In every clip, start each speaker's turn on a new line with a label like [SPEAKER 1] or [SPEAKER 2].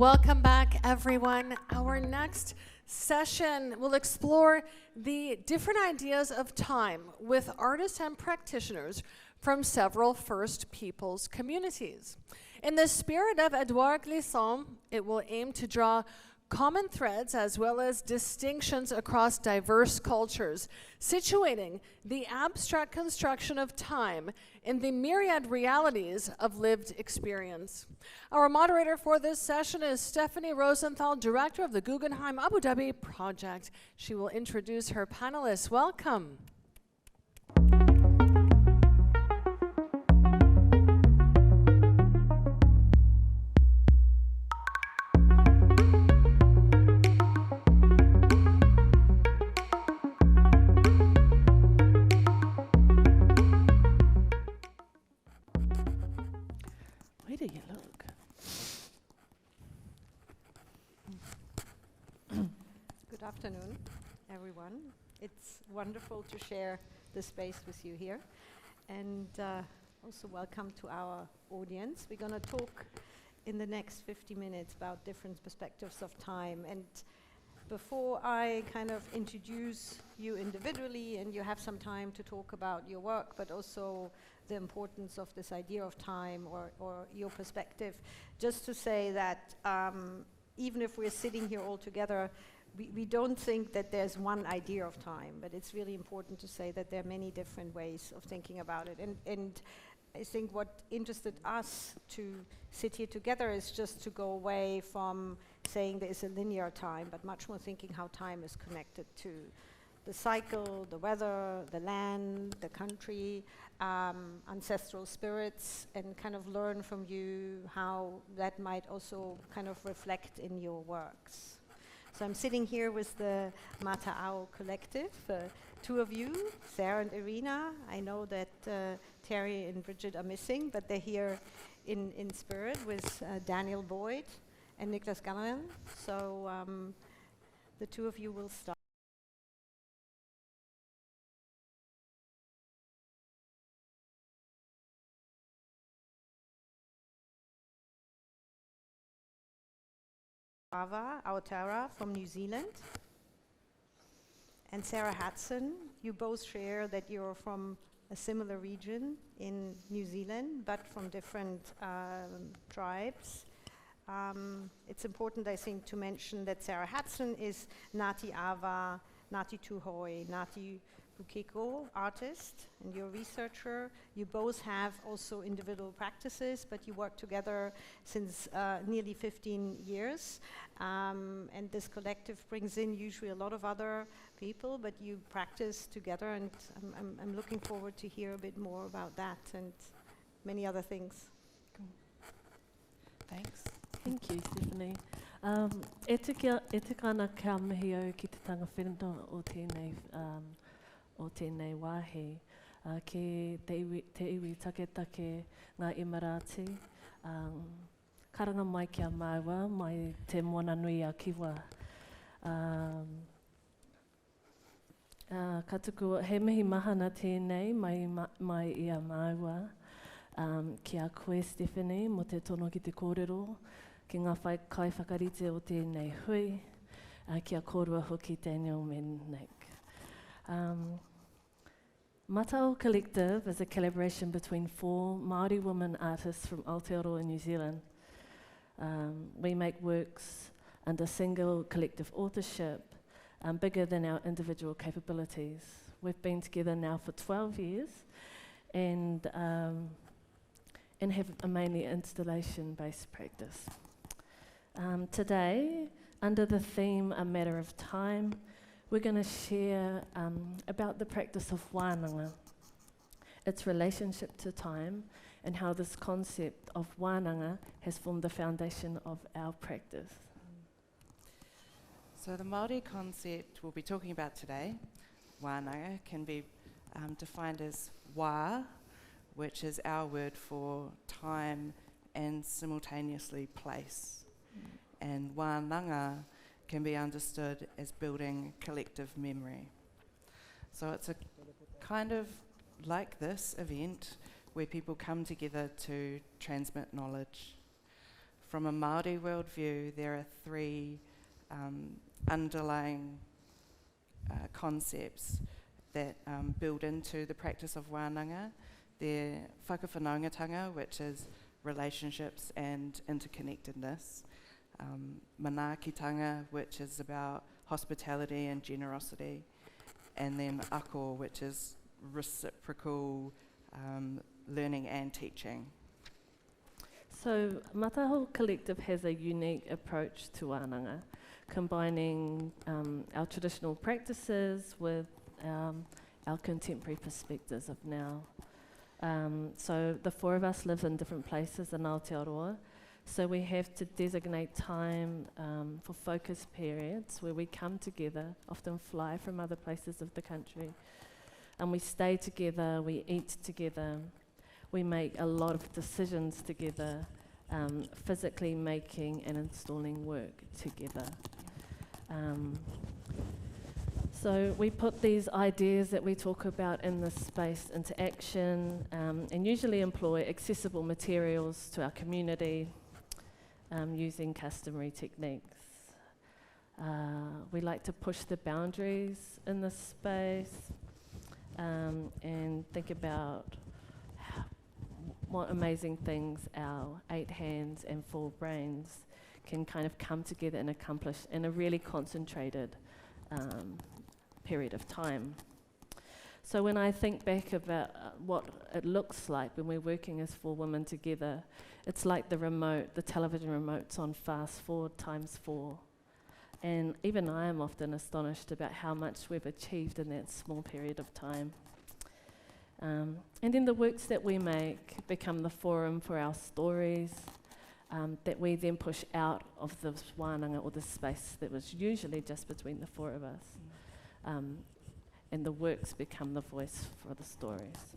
[SPEAKER 1] Welcome back, everyone. Our next session will explore the different ideas of time with artists and practitioners from several First Peoples communities. In the spirit of Edouard Glissant, it will aim to draw common threads as well as distinctions across diverse cultures, situating the abstract construction of time in the myriad realities of lived experience. Our moderator for this session is Stephanie Rosenthal, director of the Guggenheim Abu Dhabi project. She will introduce her panelists. Welcome.
[SPEAKER 2] Good afternoon, everyone. It's wonderful to share the space with you here. And also welcome to our audience. We're going to talk in the next 50 minutes about different perspectives of time. And before I kind of introduce you individually and you have some time to talk about your work, but also the importance of this idea of time or your perspective, just to say that even if we're sitting here all together, we don't think that there's one idea of time, but it's really important to say that there are many different ways of thinking about it. And I think what interested us to sit here together is just to go away from saying there is a linear time, but much more thinking how time is connected to the cycle, the weather, the land, the country, ancestral spirits, and kind of learn from you how that might also kind of reflect in your works. So I'm sitting here with the Mata'au collective, two of you, Sarah and Irina. I know that Terry and Bridget are missing, but they're here in spirit with Daniel Boyd and Niklas Galleran. So the two of you will start. Ava Aotara from New Zealand, and Sarah Hudson. You both share that you're from a similar region in New Zealand, but from different tribes. It's important, I think, to mention that Sarah Hudson is Ngāti Ava, Ngāti Tuhoi, Ngāti Pukeko artist, and you're a researcher. You both have also individual practices, but you work together since nearly 15 years. And this collective brings in usually a lot of other people, but you practice together, and I'm looking forward to hear a bit more about that and many other things.
[SPEAKER 3] Thanks. Thank you, Stephanie. E te kana kia mihi au ki te tanga whenua o tēnei wāhi. Ke te iwi take ngā Emirati. Karanga mai kia māua, mai te moana nui a kiwa. Ka tuku he mihi mahana tēnei mai ia māua. Ki a koe, Stephanie, mo te tono ki te kōrero, ki ngā kai whakarite o tēnei hui, ki a kōrua hoki Daniel and Nick. Mata'au Collective is a collaboration between 4 Māori women artists from Aotearoa, New Zealand. We make works under single collective authorship, bigger than our individual capabilities. We've been together now for 12 years and have a mainly installation-based practice. Today, under the theme A Matter of Time, we're going to share about the practice of wānanga, its relationship to time, and how this concept of wānanga has formed the foundation of our practice.
[SPEAKER 4] So the Māori concept we'll be talking about today, wānanga, can be defined as wā, which is our word for time and simultaneously place. And wānanga can be understood as building collective memory. So it's a kind of like this event where people come together to transmit knowledge from a Māori worldview, there are three underlying concepts that build into the practice of wānanga. They're whakawhanaungatanga, which is relationships and interconnectedness, manaakitanga, which is about hospitality and generosity, and then ako, which is reciprocal learning and teaching.
[SPEAKER 3] So Mataho Collective has a unique approach to wānanga, combining our traditional practices with our contemporary perspectives of now. So the four of us live in different places in Aotearoa, so we have to designate time for focus periods where we come together, often fly from other places of the country, and we stay together, we eat together, we make a lot of decisions together, physically making and installing work together. So we put these ideas that we talk about in this space into action, and usually employ accessible materials to our community using customary techniques. We like to push the boundaries in this space and think about what amazing things our 8 hands and 4 brains can kind of come together and accomplish in a really concentrated period of time. So when I think back about what it looks like when we're working as 4 women together, it's like the television remote's on fast forward times 4. And even I am often astonished about how much we've achieved in that small period of time. And then the works that we make become the forum for our stories that we then push out of this wānanga, or this space that was usually just between the 4 of us. And the works become the voice for the stories.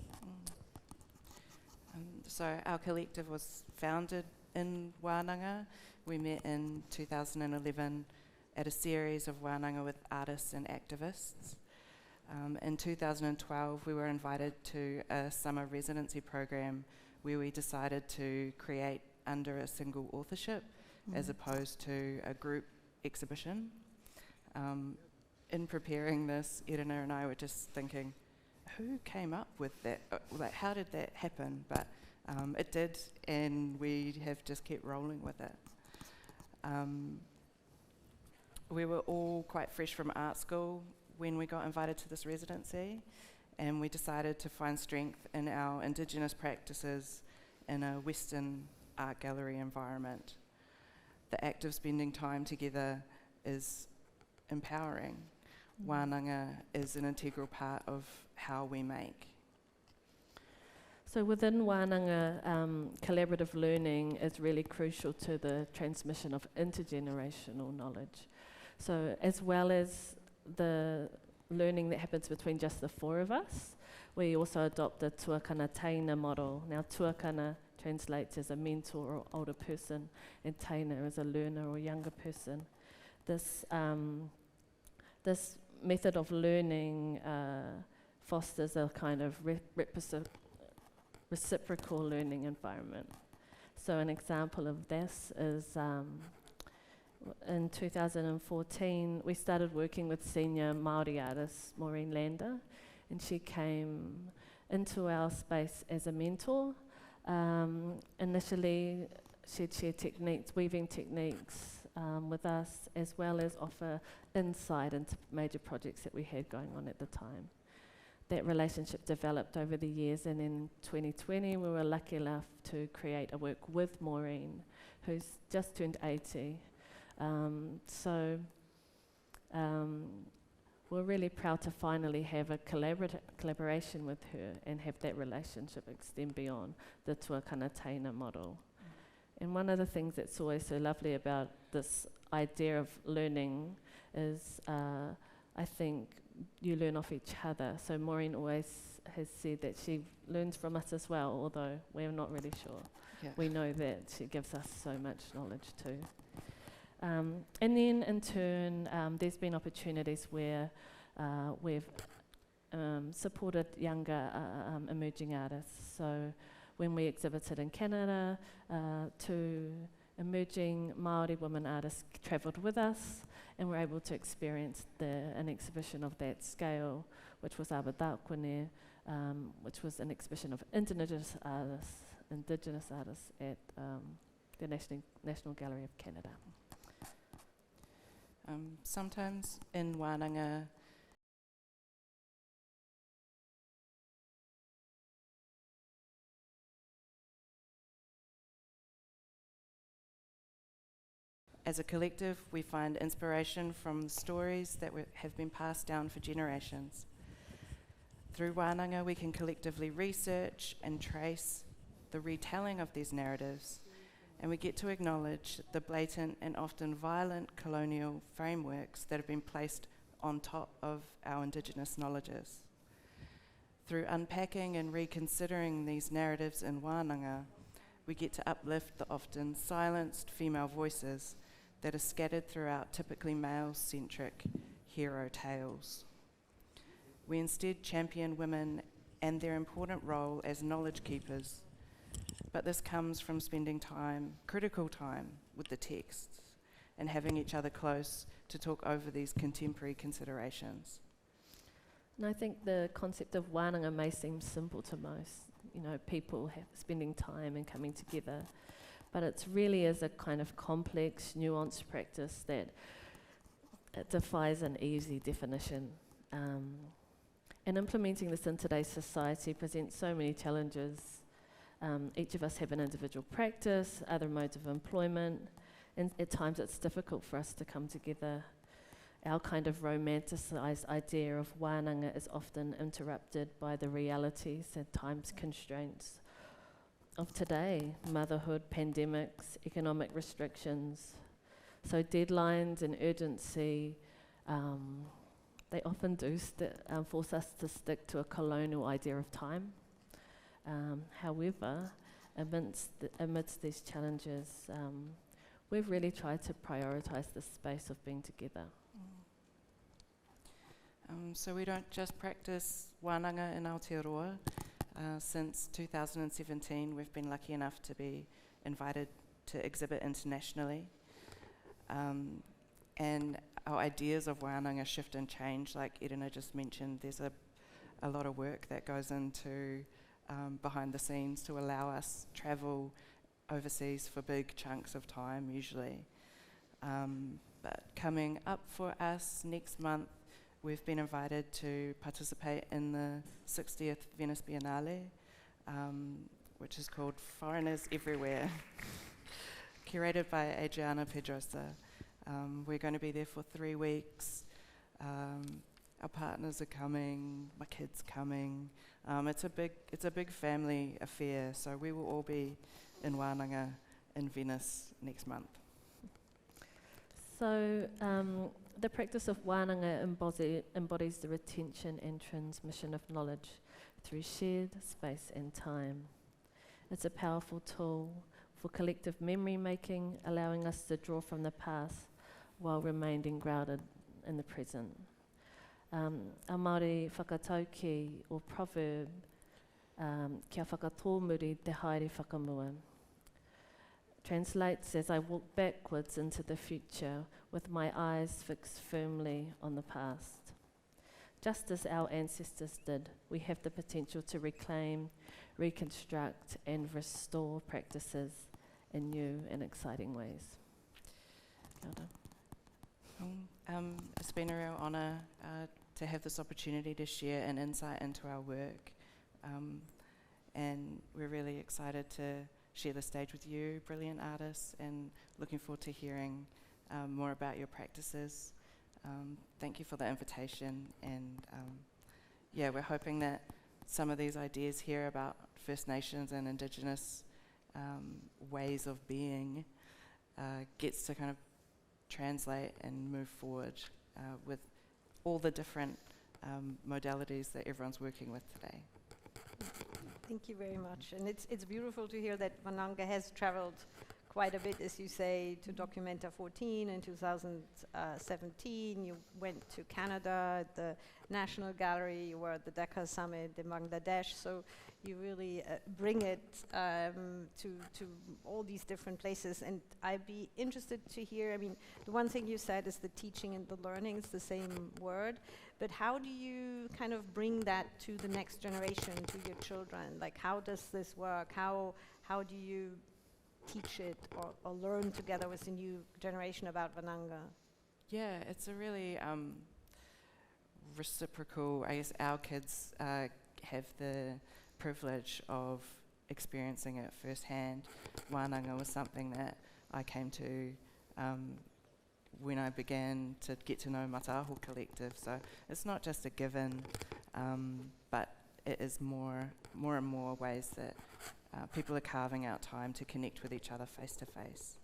[SPEAKER 4] So our collective was founded in wānanga. We met in 2011 at a series of wānanga with artists and activists. In 2012, we were invited to a summer residency program where we decided to create under a single authorship as opposed to a group exhibition. In preparing this, Irina and I were just thinking, who came up with that? Like, how did that happen? But it did, and we have just kept rolling with it. We were all quite fresh from art school when we got invited to this residency, and we decided to find strength in our Indigenous practices in a Western art gallery environment. The act of spending time together is empowering. Wānanga is an integral part of how we make.
[SPEAKER 3] So within wānanga, collaborative learning is really crucial to the transmission of intergenerational knowledge. So as well as the learning that happens between just the 4 of us, we also adopt the tuakana taina model. Now tuakana translates as a mentor or older person, and taina as a learner or younger person. This method of learning fosters a kind of reciprocal learning environment. So an example of this is in 2014, we started working with senior Māori artist Maureen Lander, and she came into our space as a mentor. Initially, she'd share techniques, weaving techniques with us, as well as offer insight into major projects that we had going on at the time. That relationship developed over the years, and in 2020 we were lucky enough to create a work with Maureen, who's just turned 80. We're really proud to finally have a collaboration with her and have that relationship extend beyond the tuakana taina model. And one of the things that's always so lovely about this idea of learning is I think you learn off each other. So Maureen always has said that she learns from us as well, although we're not really sure.
[SPEAKER 4] Yeah.
[SPEAKER 3] We know that she gives us so much knowledge too. And then in turn, there's been opportunities where we've supported younger emerging artists. So when we exhibited in Canada, 2 emerging Māori women artists travelled with us and were able to experience an exhibition of that scale, which was Abadakwane, which was an exhibition of Indigenous artists at the National Gallery of Canada.
[SPEAKER 4] Sometimes in wānanga, as a collective, we find inspiration from stories that have been passed down for generations. Through wānanga, we can collectively research and trace the retelling of these narratives, and we get to acknowledge the blatant and often violent colonial frameworks that have been placed on top of our Indigenous knowledges. Through unpacking and reconsidering these narratives in wānanga, we get to uplift the often silenced female voices that are scattered throughout typically male-centric hero tales. We instead champion women and their important role as knowledge keepers, but this comes from spending time, critical time, with the texts and having each other close to talk over these contemporary considerations.
[SPEAKER 3] And I think the concept of wānanga may seem simple to most, people spending time and coming together, but it really is a kind of complex, nuanced practice that it defies an easy definition. And implementing this in today's society presents so many challenges. Each of us have an individual practice, other modes of employment, and at times it's difficult for us to come together. Our kind of romanticised idea of wānanga is often interrupted by the realities and times constraints of today: motherhood, pandemics, economic restrictions. So deadlines and urgency, they often do force us to stick to a colonial idea of time. However, amidst these challenges, we've really tried to prioritise the space of being together.
[SPEAKER 4] So we don't just practice wānanga in Aotearoa. Since 2017, we've been lucky enough to be invited to exhibit internationally. And our ideas of wānanga shift and change. Like Irina just mentioned, there's a lot of work that goes into behind the scenes to allow us travel overseas for big chunks of time usually. But coming up for us next month, we've been invited to participate in the 60th Venice Biennale, which is called Foreigners Everywhere, curated by Adriana Pedrosa. We're going to be there for 3 weeks. Our partners are coming, my kids coming. It's a big family affair, so we will all be in wānanga in Venice next month.
[SPEAKER 3] So the practice of wānanga embodies the retention and transmission of knowledge through shared space and time. It's a powerful tool for collective memory making, allowing us to draw from the past while remaining grounded in the present. Our Māori whakatauki or proverb, kia whakatōmuri te haere whakamua, translates as I walk backwards into the future with my eyes fixed firmly on the past. Just as our ancestors did, we have the potential to reclaim, reconstruct and restore practices in new and exciting ways.
[SPEAKER 4] It's been a real honour to have this opportunity to share an insight into our work, and we're really excited to share the stage with you, brilliant artists, and looking forward to hearing more about your practices. Thank you for the invitation, and we're hoping that some of these ideas here about First Nations and Indigenous ways of being gets to kind of translate and move forward with all the different modalities that everyone's working with today.
[SPEAKER 2] Thank you very much. And it's beautiful to hear that wānanga has traveled quite a bit, as you say, to Documenta 14 in 2017. You went to Canada at the National Gallery, you were at the Dhaka Summit in Bangladesh. So You really bring it to all these different places. And I'd be interested to hear, I mean, the one thing you said is the teaching and the learning, it's the same word, but how do you kind of bring that to the next generation, to your children? Like, how does this work? How do you teach it or learn together with the new generation about Vananga?
[SPEAKER 4] Yeah, it's a really reciprocal, I guess our kids have the privilege of experiencing it firsthand. Wānanga was something that I came to when I began to get to know Mataho Collective. So it's not just a given, but it is more and more ways that people are carving out time to connect with each other face to face.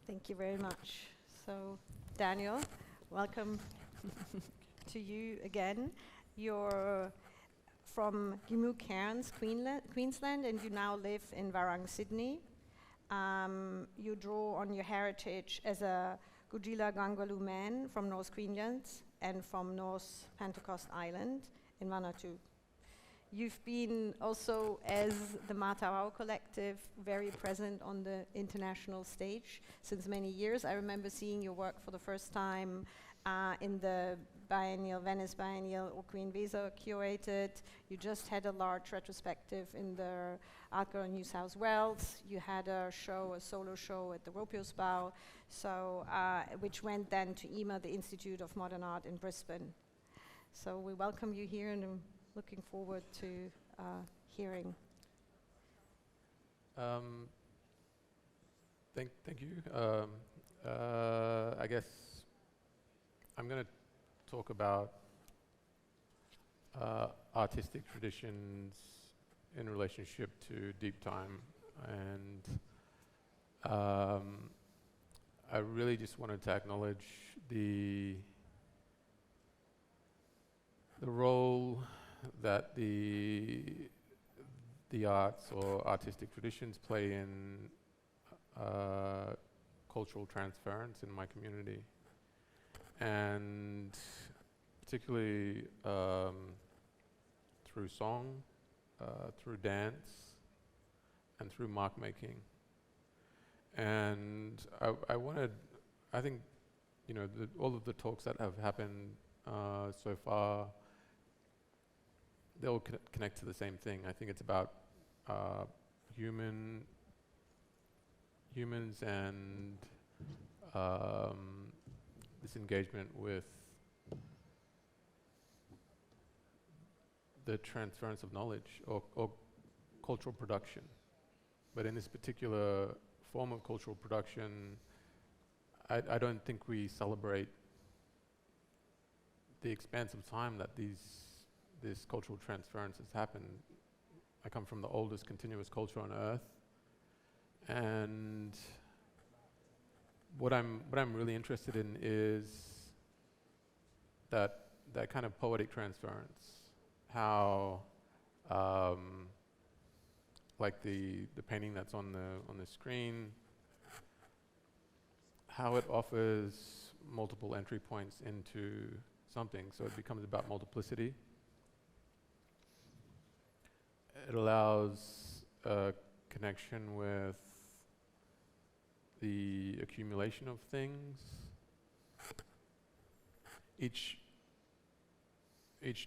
[SPEAKER 2] Thank you very much. So, Daniel, welcome to you again. You're from Gimu Cairns, Queensland, and you now live in Warrang, Sydney. You draw on your heritage as a Gujila Gangalu man from North Queensland and from North Pentecost Island in Vanuatu. You've been also, as the Mātārau Collective, very present on the international stage since many years. I remember seeing your work for the first time in the Venice Biennial, or Queen Visa curated. You just had a large retrospective in the Art Gallery New South Wales. You had a solo show at the Ropiosbau, so which went then to IMA, the Institute of Modern Art in Brisbane. So we welcome you here, and I'm looking forward to hearing.
[SPEAKER 5] Thank you. I guess I'm going to talk about artistic traditions in relationship to deep time, and I really just wanted to acknowledge the role that the arts or artistic traditions play in cultural transference in my community, and particularly through song, through dance, and through mark making. And I think, you know, all of the talks that have happened so far, they all connect to the same thing. I think it's about humans and this engagement with the transference of knowledge or cultural production. But in this particular form of cultural production, I don't think we celebrate the expanse of time that this cultural transference has happened. I come from the oldest continuous culture on earth, and what I'm really interested in is that kind of poetic transference. How, like the painting that's on the screen, how it offers multiple entry points into something, so it becomes about multiplicity. It allows a connection with the accumulation of things. Each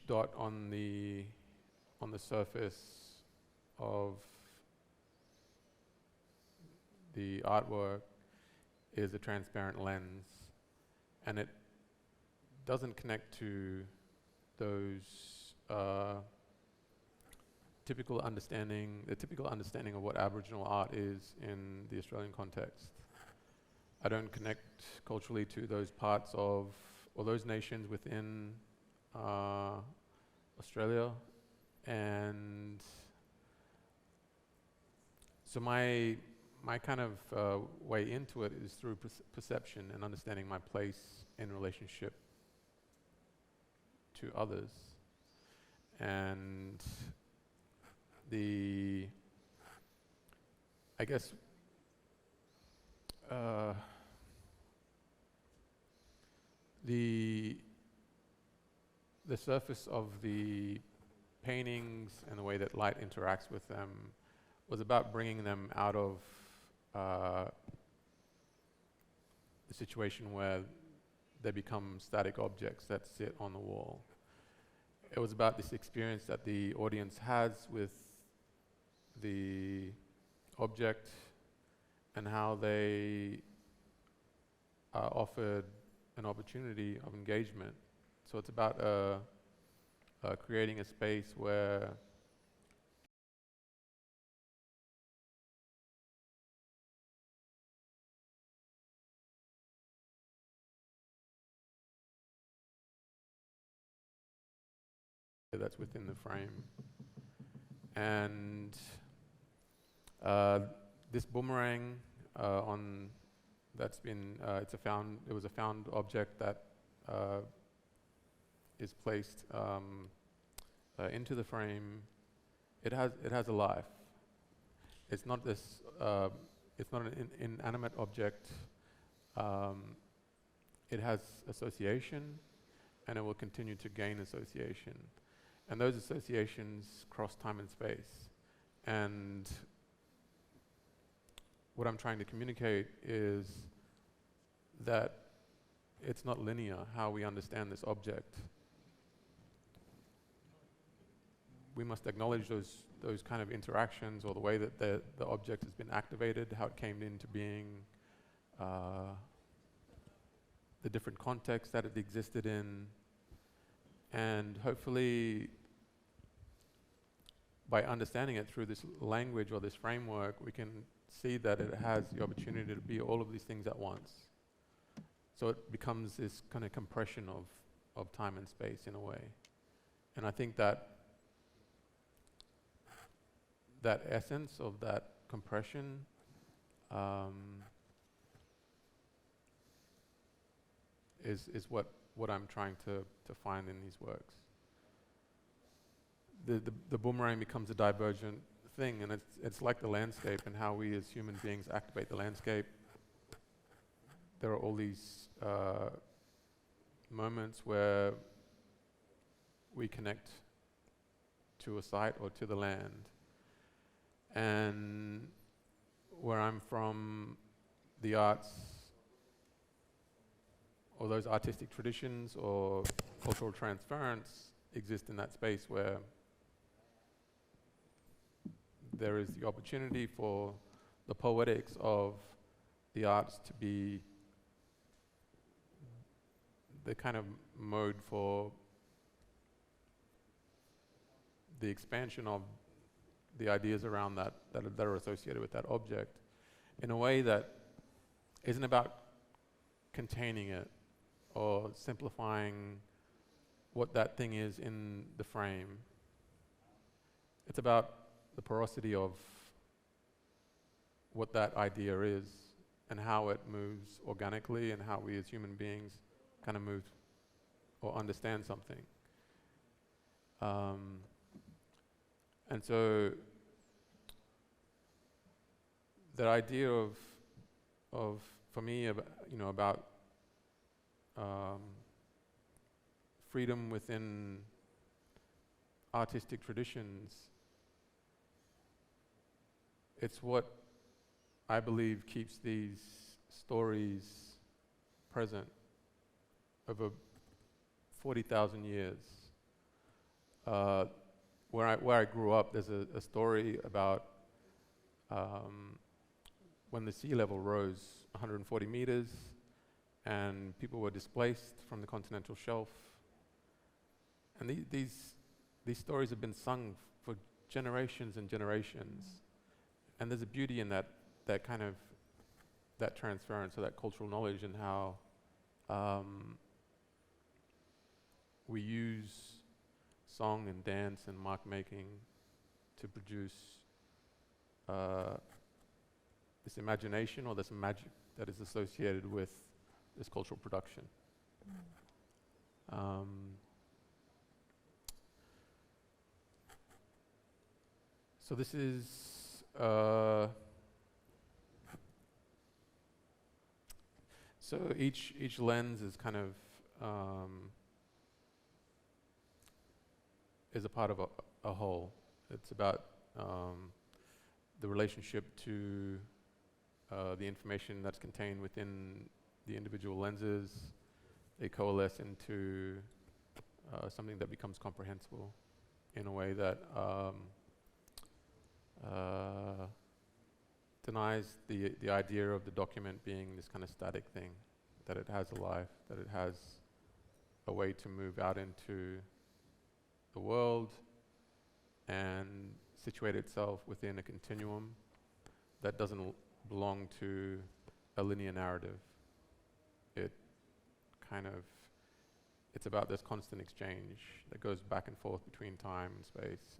[SPEAKER 5] dot on the surface of the artwork is a transparent lens, and it doesn't connect to those typical understanding of what Aboriginal art is in the Australian context. I don't connect culturally to those parts of, or those nations within Australia, and so my kind of way into it is through perception and understanding my place in relationship to others. And I guess the surface of the paintings and the way that light interacts with them was about bringing them out of the situation where they become static objects that sit on the wall. It was about this experience that the audience has with the object and how they are offered an opportunity of engagement. So it's about creating a space where that's within the frame. And this boomerang it was a found object that is placed into the frame. It has a life. It's not this. It's not an inanimate object. It has association, and it will continue to gain association. And those associations cross time and space. And what I'm trying to communicate is that it's not linear how we understand this object. We must acknowledge those kind of interactions, or the way that the object has been activated, how it came into being, the different contexts that it existed in. And hopefully, by understanding it through this language or this framework, we can see that it has the opportunity to be all of these things at once. So it becomes this kind of compression of time and space in a way. And I think that essence of that compression is what I'm trying to find in these works. The boomerang becomes a divergent thing, and it's like the landscape and how we as human beings activate the landscape. There are all these moments where we connect to a site or to the land. And where I'm from, the arts, or those artistic traditions or cultural transference exist in that space where there is the opportunity for the poetics of the arts to be the kind of mode for the expansion of the ideas around that are associated with that object in a way that isn't about containing it or simplifying what that thing is in the frame. It's about the porosity of what that idea is and how it moves organically, and how we as human beings kind of move or understand something. And so the idea of for me about freedom within artistic traditions, it's what I believe keeps these stories present over 40,000 years. Where I grew up, there's a story about when the sea level rose 140 meters and people were displaced from the continental shelf. And these stories have been sung for generations and generations. And there's a beauty in that kind of that transference, or that cultural knowledge, and how we use song and dance and mark making to produce this imagination or this magic that is associated with this cultural production. So this is so each lens is kind of is a part of a whole. It's about the relationship to the information that's contained within the individual lenses. They coalesce into something that becomes comprehensible in a way that denies the idea of the document being this kind of static thing, that it has a life, that it has a way to move out into the world and situate itself within a continuum that doesn't belong to a linear narrative. It's about this constant exchange that goes back and forth between time and space,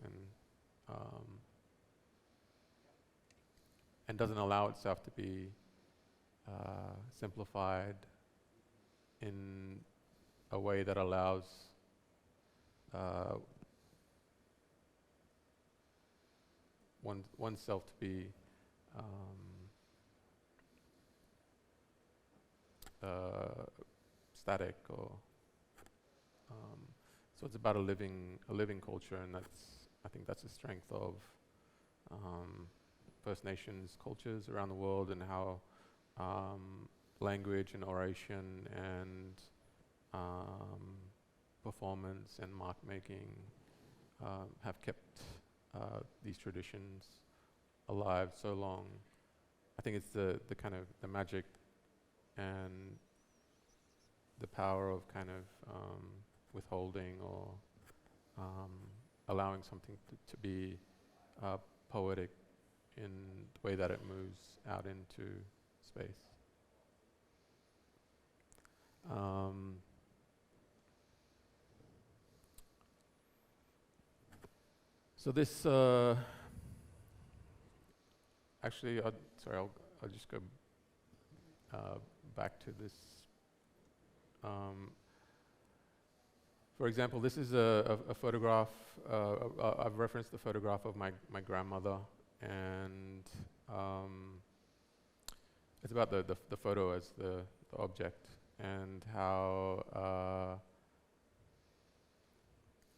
[SPEAKER 5] and doesn't allow itself to be simplified in a way that allows oneself to be static, or so it's about a living culture, and I think that's the strength of First Nations cultures around the world, and how language and oration and performance and mark making have kept these traditions alive so long. I think it's the kind of the magic and the power of kind of withholding or allowing something to be poetic in the way that it moves out into space. So this, actually, I'll just go back to this. For example, this is a photograph. I've referenced the photograph of my grandmother, and it's about the photo as the object, and how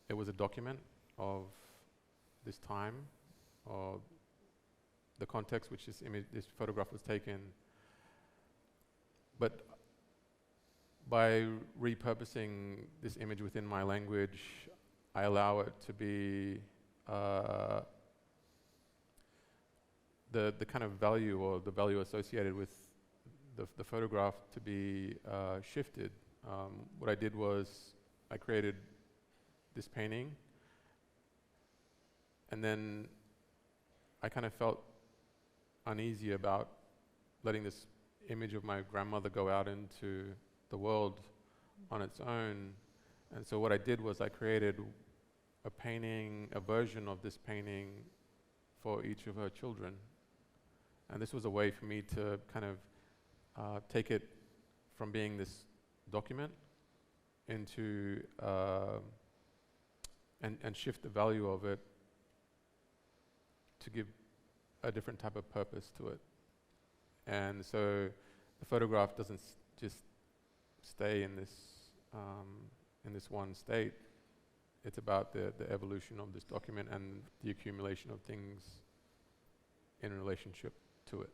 [SPEAKER 5] it was a document of this time, or the context which this photograph was taken. But by repurposing this image within my language, I allow it to be the kind of value, or the value associated with the photograph, to be shifted. What I did was I created this painting, and then I kind of felt uneasy about letting this image of my grandmother go out into the world on its own. And so what I did was I created a painting, a version of this painting for each of her children. And this was a way for me to kind of take it from being this document into and shift the value of it to give a different type of purpose to it. And so the photograph doesn't just stay in this one state. It's about the evolution of this document and the accumulation of things in relationship to it.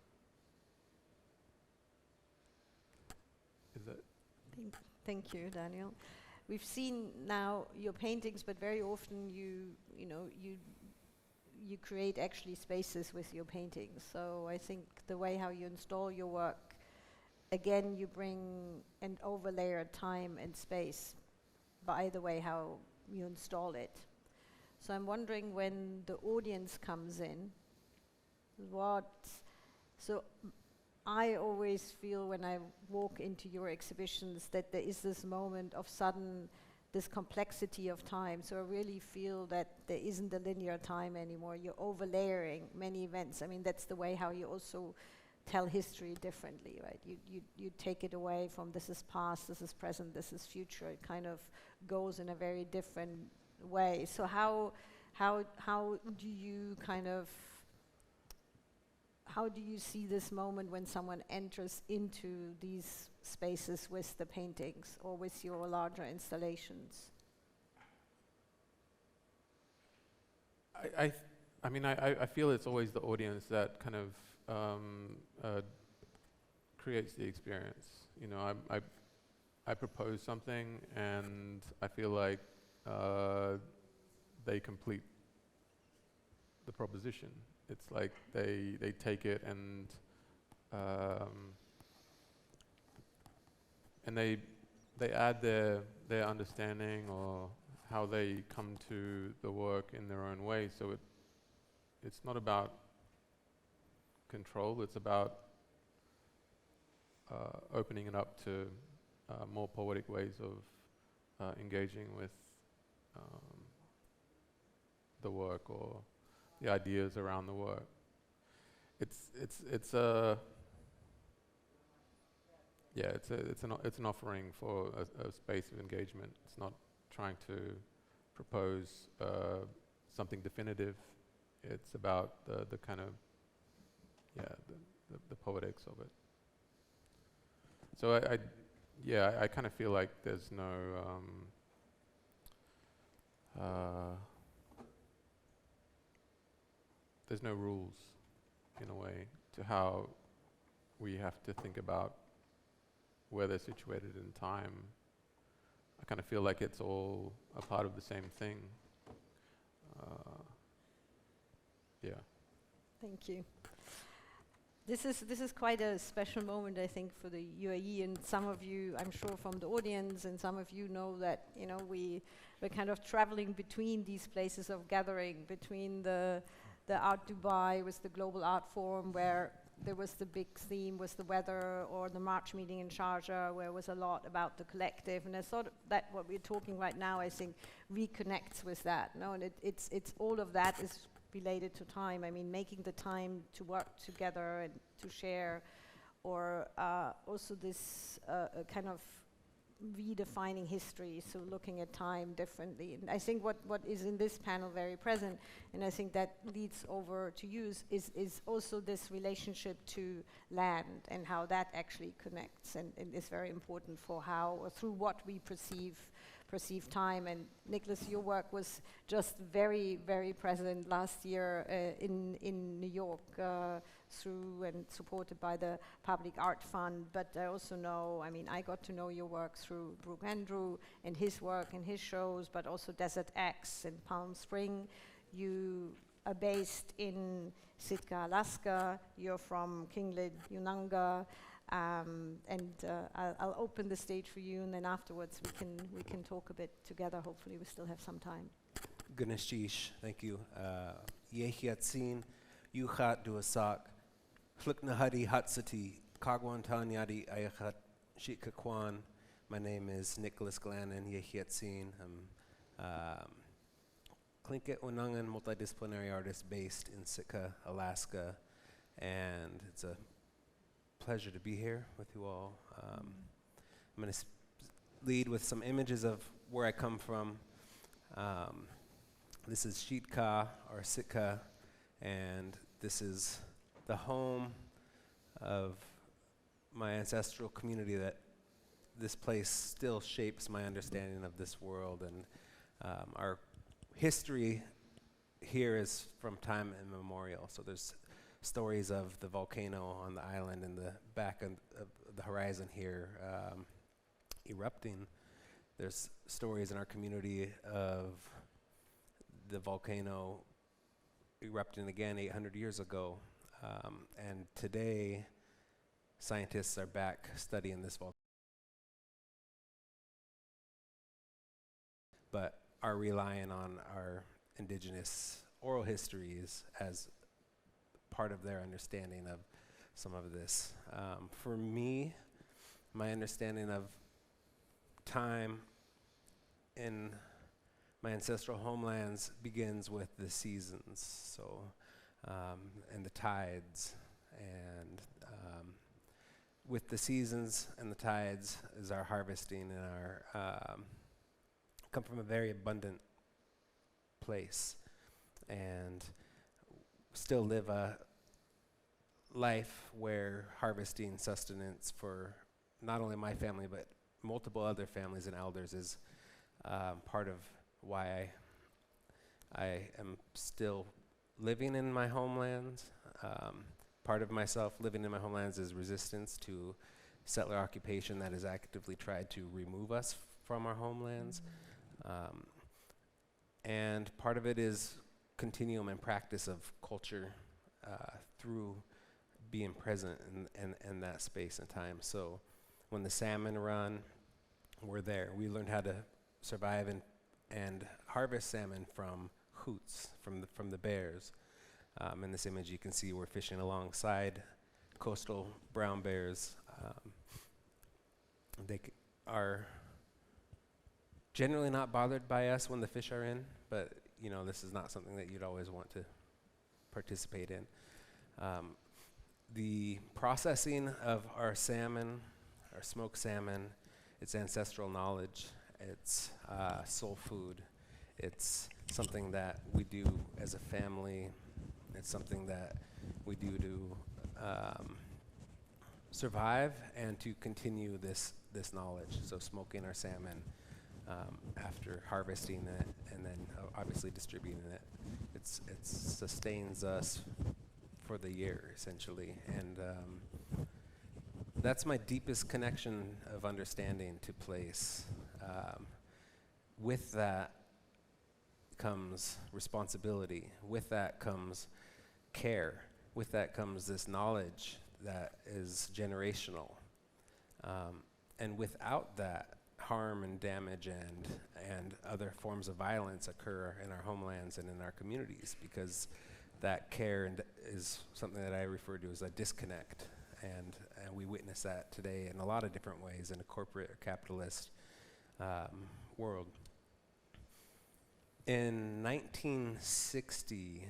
[SPEAKER 5] Is that?
[SPEAKER 2] Thank you, Daniel. We've seen now your paintings, but very often you create actually spaces with your paintings. So I think the way how you install your work, again, you bring and overlayer time and space by the way how you install it. So I'm wondering, when the audience comes in, so I always feel when I walk into your exhibitions that there is this moment of sudden, this complexity of time. So I really feel that there isn't a linear time anymore. You're overlayering many events. I mean, that's the way how you also tell history differently, right? You take it away from this is past, this is present, this is future. It kind of goes in a very different way. So how do you how do you see this moment when someone enters into these spaces with the paintings or with your larger installations?
[SPEAKER 5] I mean, I feel it's always the audience that kind of creates the experience. You know, I propose something, and I feel like they complete the proposition. It's like they take it and they add their understanding or how they come to the work in their own way. So it's not about control. It's about opening it up to more poetic ways of engaging with the work or the ideas around the work. It's an offering for a space of engagement. It's not trying to propose something definitive. It's about the kind of the poetics of it. So I kind of feel like there's no rules in a way to how we have to think about where they're situated in time. I kind of feel like it's all a part of the same thing. Yeah.
[SPEAKER 2] Thank you. This is quite a special moment, I think, for the UAE, and some of you, I'm sure, from the audience, and some of you know that, you know, we're kind of traveling between these places of gathering, between the Art Dubai with the Global Art Forum, where there was the big theme was the weather, or the March meeting in Sharjah, where it was a lot about the collective. And I thought that what we're talking right now, I think, reconnects with that. No, and it's all of that is related to time. I mean, making the time to work together and to share, or also this kind of redefining history, so looking at time differently. And I think what is in this panel very present, and I think that leads over to use, is also this relationship to land and how that actually connects, and is very important for how, or through what we perceive time. And Nicholas, your work was just very, very present last year in New York, through and supported by the Public Art Fund. But I also know, I mean, I got to know your work through Brooke Andrew and his work and his shows, but also Desert X and Palm Spring. You are based in Sitka, Alaska. You're from Kinglet, Unanga. I'll open the stage for you, and then afterwards we can talk a bit together. Hopefully we still have some time.
[SPEAKER 6] Ganeshish, thank you. Yehiatsin, Yuchat Duasak, Hluknahadi Hatsati, Kagwantanyadi Ayachat Shikakwan. My name is Nicholas Glannon, Yehiatsin. I'm Klinket Unangan, multidisciplinary artist based in Sitka, Alaska, and it's a pleasure to be here with you all. I'm going to lead with some images of where I come from. This is Shitka, or Sitka, and this is the home of my ancestral community. That this place still shapes my understanding of this world, and our history here is from time immemorial. So there's stories of the volcano on the island in the back of the horizon here erupting. There's stories in our community of the volcano erupting again 800 years ago. And today, scientists are back studying this volcano, but are relying on our indigenous oral histories as part of their understanding of some of this. For me, my understanding of time in my ancestral homelands begins with the seasons, so and the tides, and with the seasons and the tides is our harvesting and our come from a very abundant place, and still live a life where harvesting sustenance for not only my family but multiple other families and elders is part of why I am still living in my homelands. Part of myself living in my homelands is resistance to settler occupation that has actively tried to remove us from our homelands. And part of it is continuum and practice of culture through being present in that space and time. So when the salmon run, we're there. We learned how to survive and harvest salmon from hoots, from the bears. In this image you can see we're fishing alongside coastal brown bears. They are generally not bothered by us when the fish are in, but you know, this is not something that you'd always want to participate in. The processing of our salmon, our smoked salmon, it's ancestral knowledge, it's soul food, it's something that we do as a family, it's something that we do to survive and to continue this knowledge. So smoking our salmon after harvesting it and then obviously distributing it, it sustains us for the year essentially. And that's my deepest connection of understanding to place. With that comes responsibility, with that comes care, with that comes this knowledge that is generational. And without that, harm and damage and other forms of violence occur in our homelands and in our communities, because that care is something that I refer to as a disconnect. And we witness that today in a lot of different ways in a corporate or capitalist world. In 1960,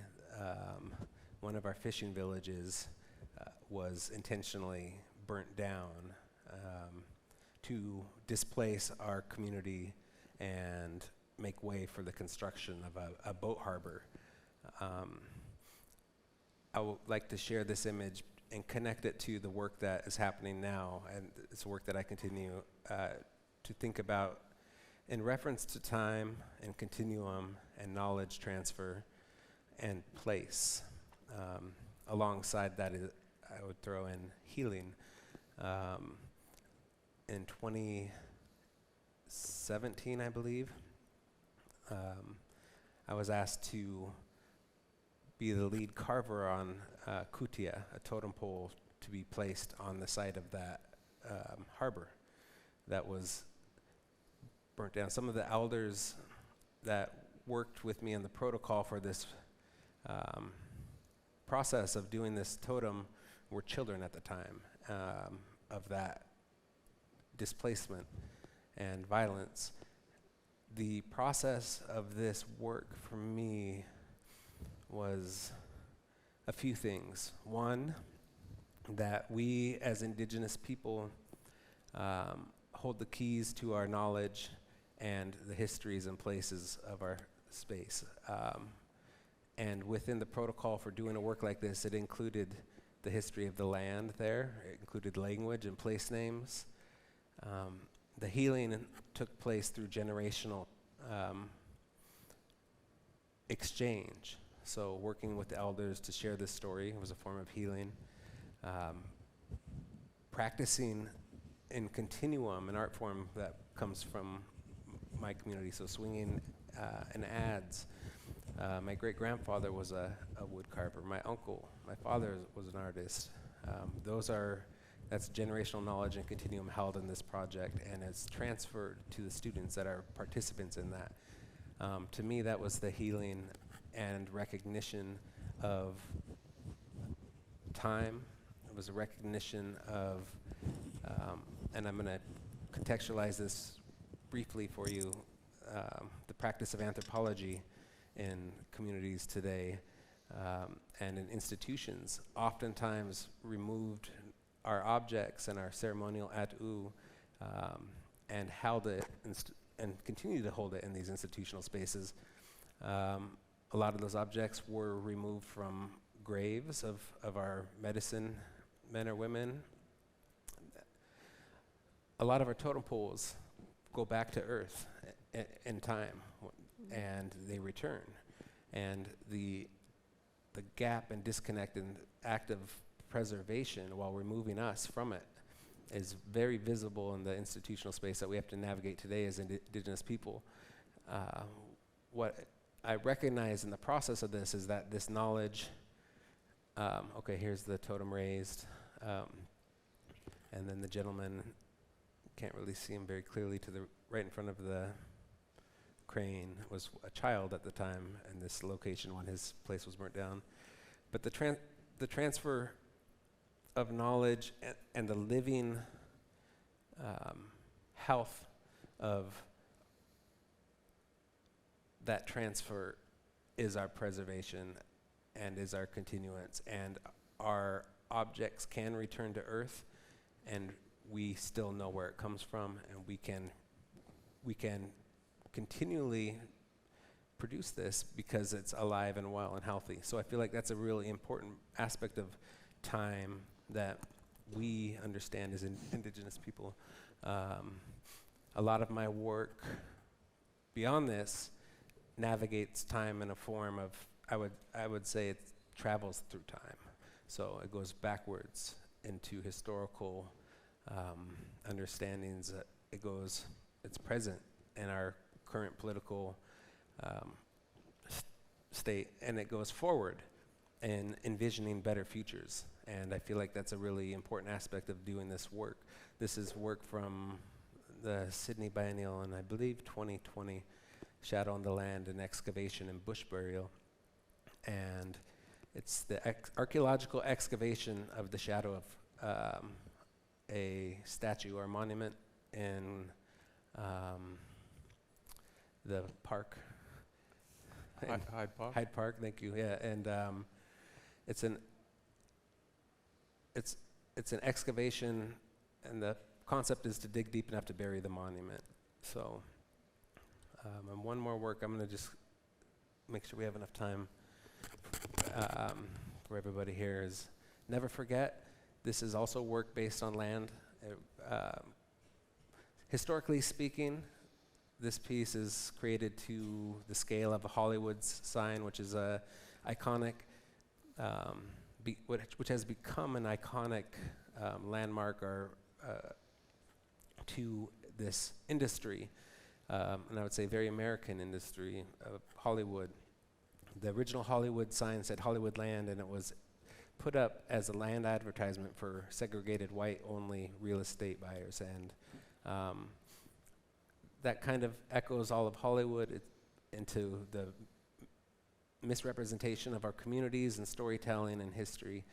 [SPEAKER 6] one of our fishing villages was intentionally burnt down to displace our community and make way for the construction of a boat harbor. I would like to share this image and connect it to the work that is happening now, and it's work that I continue to think about in reference to time and continuum and knowledge transfer and place. Alongside that, I would throw in healing. In 2017, I believe, I was asked to be the lead carver on Kutia, a totem pole to be placed on the site of that harbor that was burnt down. Some of the elders that worked with me in the protocol for this process of doing this totem were children at the time of that displacement and violence. The process of this work for me was a few things. One, that we as Indigenous people hold the keys to our knowledge and the histories and places of our space. And within the protocol for doing a work like this, it included the history of the land there. It included language and place names. The healing took place through generational exchange. So working with the elders to share this story was a form of healing. Practicing in continuum, an art form that comes from my community, so swinging and ads. My great-grandfather was a wood carver. My uncle, my father was an artist. That's generational knowledge and continuum held in this project, and it's transferred to the students that are participants in that. To me, that was the healing and recognition of time. It was a recognition of, and I'm going to contextualize this briefly for you, the practice of anthropology in communities today and in institutions oftentimes removed our objects and our ceremonial atu and held it and continue to hold it in these institutional spaces. A lot of those objects were removed from graves of our medicine men or women. A lot of our totem poles go back to earth in time, and they return. And the gap and disconnect and active preservation while removing us from it is very visible in the institutional space that we have to navigate today as indigenous people. What I recognize in the process of this is that this knowledge, okay, here's the totem raised, and then the gentleman, can't really see him very clearly, to the right in front of the crane was a child at the time in this location when his place was burnt down. But the transfer of knowledge and the living health of that transfer is our preservation and is our continuance. And our objects can return to Earth, and we still know where it comes from, and we can continually produce this because it's alive and well and healthy. So I feel like that's a really important aspect of time that we understand as indigenous people. A lot of my work beyond this navigates time in a form of, I would say it travels through time. So it goes backwards into historical understandings. It's present in our current political state, and it goes forward in envisioning better futures. And I feel like that's a really important aspect of doing this work. This is work from the Sydney Biennial, and I believe 2020, Shadow on the Land and Excavation and Bush Burial. And it's the archaeological excavation of the shadow of a statue or monument in the park.
[SPEAKER 5] Hyde Park?
[SPEAKER 6] Hyde Park, thank you, yeah. And it's an excavation, and the concept is to dig deep enough to bury the monument. So, and one more work, I'm going to just make sure we have enough time for everybody here, is Never Forget. This is also work based on land. Historically speaking, this piece is created to the scale of a Hollywood's sign, which is a iconic, which has become an iconic landmark or to this industry, and I would say very American industry of Hollywood. The original Hollywood sign said Hollywood Land, and it was put up as a land advertisement for segregated white-only real estate buyers, and that kind of echoes all of Hollywood into the misrepresentation of our communities and storytelling and history.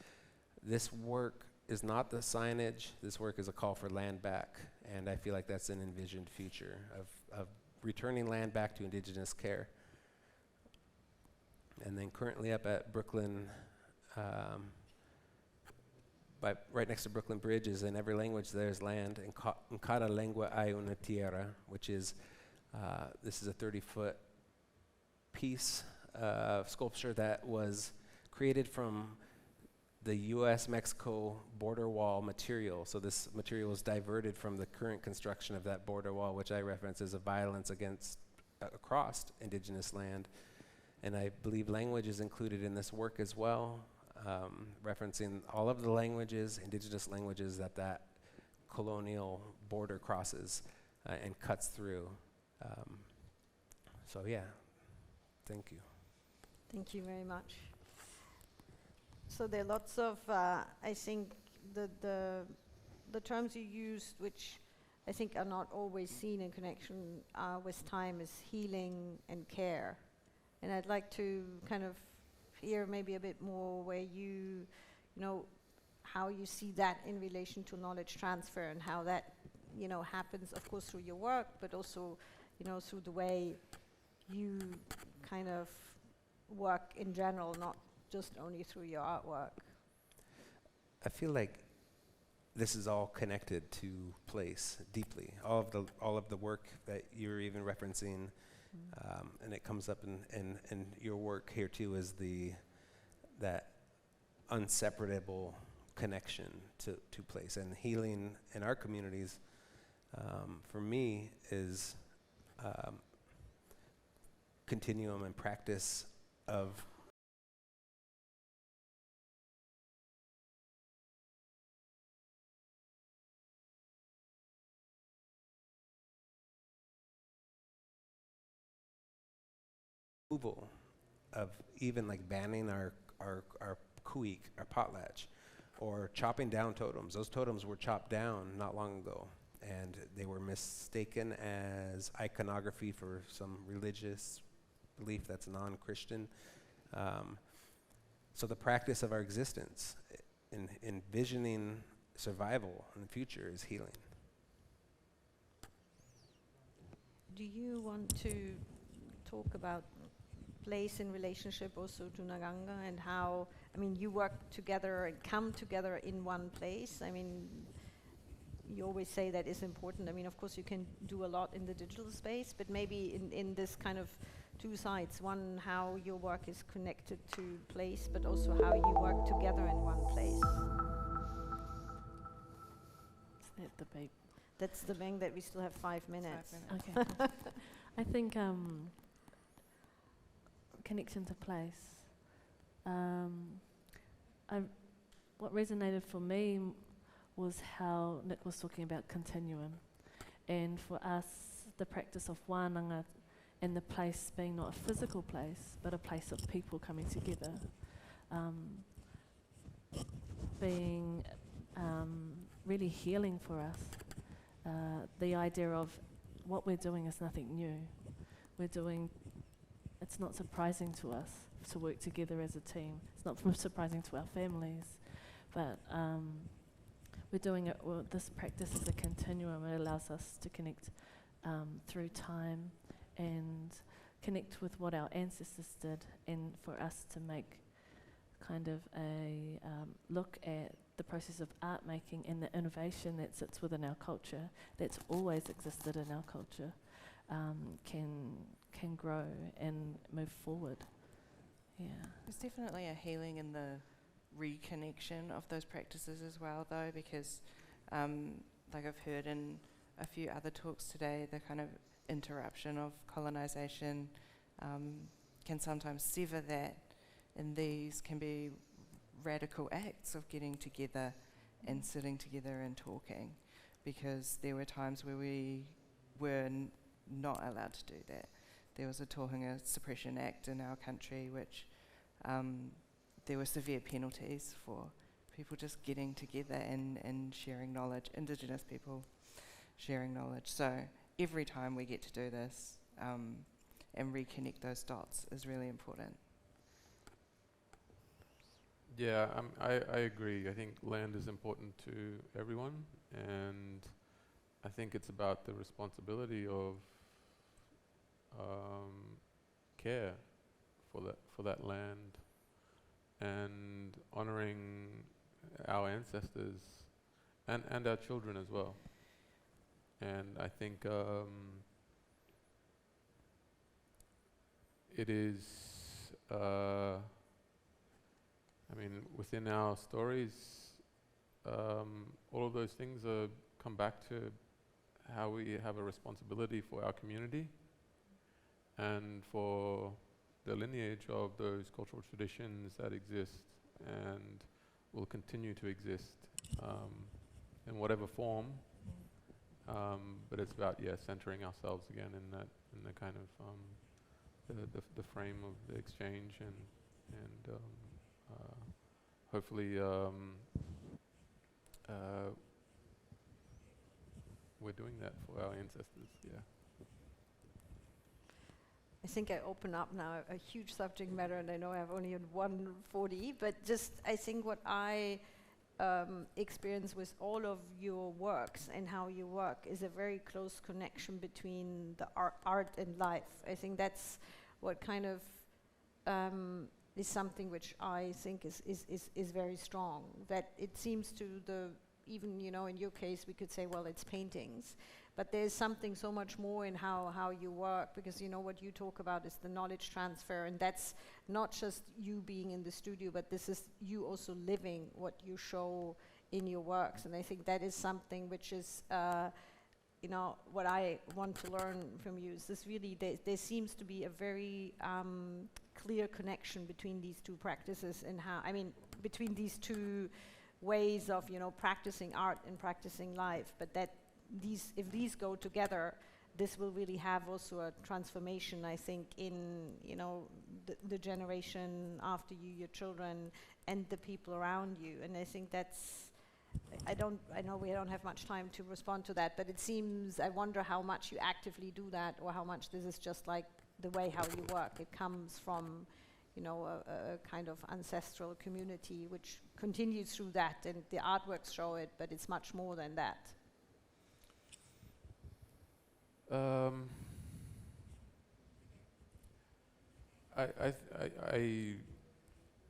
[SPEAKER 6] This work is not the signage. This work is a call for land back, and I feel like that's an envisioned future of returning land back to indigenous care. And then currently up at Brooklyn, right next to Brooklyn Bridge is In Every Language There's Land, en cada lengua hay una tierra, which is, this is a 30-foot piece of sculpture that was created from the US-Mexico border wall material. So this material was diverted from the current construction of that border wall, which I reference as a violence across indigenous land. And I believe language is included in this work as well, referencing all of the languages, indigenous languages that colonial border crosses and cuts through. So yeah, thank you.
[SPEAKER 2] Thank you very much. So there are lots of, I think, the terms you used, which I think are not always seen in connection with time, is healing and care. And I'd like to kind of hear maybe a bit more where you know, how you see that in relation to knowledge transfer and how that, happens, of course, through your work, but also, through the way you kind of work in general, not just only through your artwork.
[SPEAKER 6] I feel like this is all connected to place deeply. All of the work that you're even referencing, and it comes up in your work here too, is that unseparable connection to place. And healing in our communities, for me, is continuum and practice of removal of even like banning our kuik, our potlatch, or chopping down totems. Those totems were chopped down not long ago, and they were mistaken as iconography for some religious belief that's non-Christian. So the practice of our existence, in envisioning survival in the future, is healing.
[SPEAKER 2] Do you want to talk about place in relationship also to Naganga, and how, I mean, you work together and come together in one place? I mean, you always say that is important. I mean, of course, you can do a lot in the digital space, but maybe in this kind of two sides. One, how your work is connected to place, but also how you work together in one place.
[SPEAKER 3] Is that the beep?
[SPEAKER 2] That's the thing that we still have 5 minutes.
[SPEAKER 4] 5 minutes.
[SPEAKER 3] Okay. I think connection to place. What resonated for me was how Nick was talking about continuum, and for us, the practice of wānanga, and the place being not a physical place, but a place of people coming together, being really healing for us. The idea of what we're doing is nothing new. It's not surprising to us to work together as a team. It's not surprising to our families, but we're doing it. Well, this practice is a continuum. It allows us to connect through time and connect with what our ancestors did, and for us to make kind of a look at the process of art making and the innovation that sits within our culture, that's always existed in our culture, can grow and move forward. Yeah.
[SPEAKER 4] There's definitely a healing in the reconnection of those practices as well, though, because like I've heard in a few other talks today, the kind of interruption of colonization can sometimes sever that, and these can be radical acts of getting together and sitting together and talking, because there were times where we were not allowed to do that. There was a Tohunga Suppression Act in our country, which there were severe penalties for people just getting together and sharing knowledge, Indigenous people sharing knowledge. So every time we get to do this and reconnect those dots is really important.
[SPEAKER 5] Yeah, I agree. I think land is important to everyone, and I think it's about the responsibility of care for that land, and honoring our ancestors and our children as well. And I think it is, I mean, within our stories, all of those things come back to how we have a responsibility for our community and for the lineage of those cultural traditions that exist and will continue to exist in whatever form. But it's about centering ourselves again in the kind of the frame of the exchange, and hopefully we're doing that for our ancestors. Yeah.
[SPEAKER 2] I think I open up now a huge subject matter, and I know I have only 1:40, but just I think what I experience with all of your works and how you work is a very close connection between the art and life. I think that's what kind of is something which I think is very strong. That it seems to even in your case we could say, well, it's paintings, but there's something so much more in how you work, because what you talk about is the knowledge transfer, and that's not just you being in the studio, but this is you also living what you show in your works. And I think that is something which is what I want to learn from you is this really, there seems to be a very clear connection between these two practices and between these two ways of, practicing art and practicing life, but that if these go together, this will really have also a transformation, I think, in, the generation after you, your children, and the people around you. And I think I know we don't have much time to respond to that, but it seems, I wonder how much you actively do that, or how much this is just like the way how you work. It comes from, a kind of ancestral community which continues through that, and the artworks show it, but it's much more than that.
[SPEAKER 5] I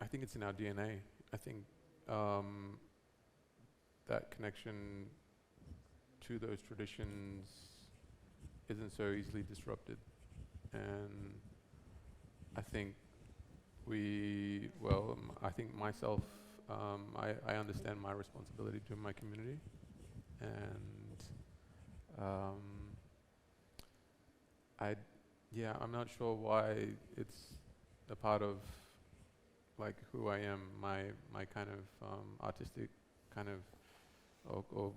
[SPEAKER 5] think it's in our DNA. I think that connection to those traditions isn't so easily disrupted, and I think I think myself, I understand my responsibility to my community, and I'm not sure why it's a part of like who I am, my kind of artistic kind of or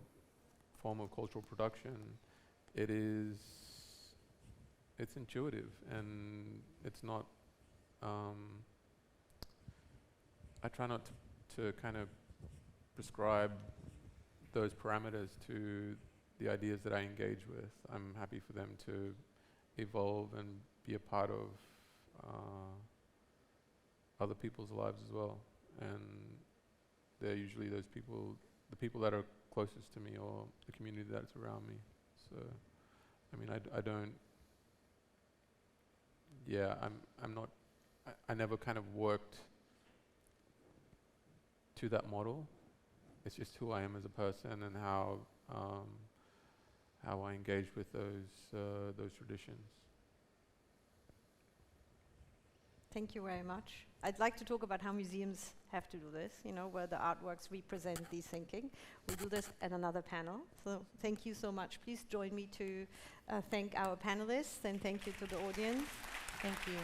[SPEAKER 5] form of cultural production. It's intuitive, and it's not. I try not to kind of prescribe those parameters to the ideas that I engage with. I'm happy for them to evolve and be a part of other people's lives as well. And they're usually those people, the people that are closest to me, or the community that's around me. So, I mean, I never kind of worked to that model. It's just who I am as a person, and how I engage with those traditions.
[SPEAKER 2] Thank you very much. I'd like to talk about how museums have to do this, where the artworks represent these thinking. We'll do this at another panel. So thank you so much. Please join me to thank our panelists, and thank you to the audience. Thank you.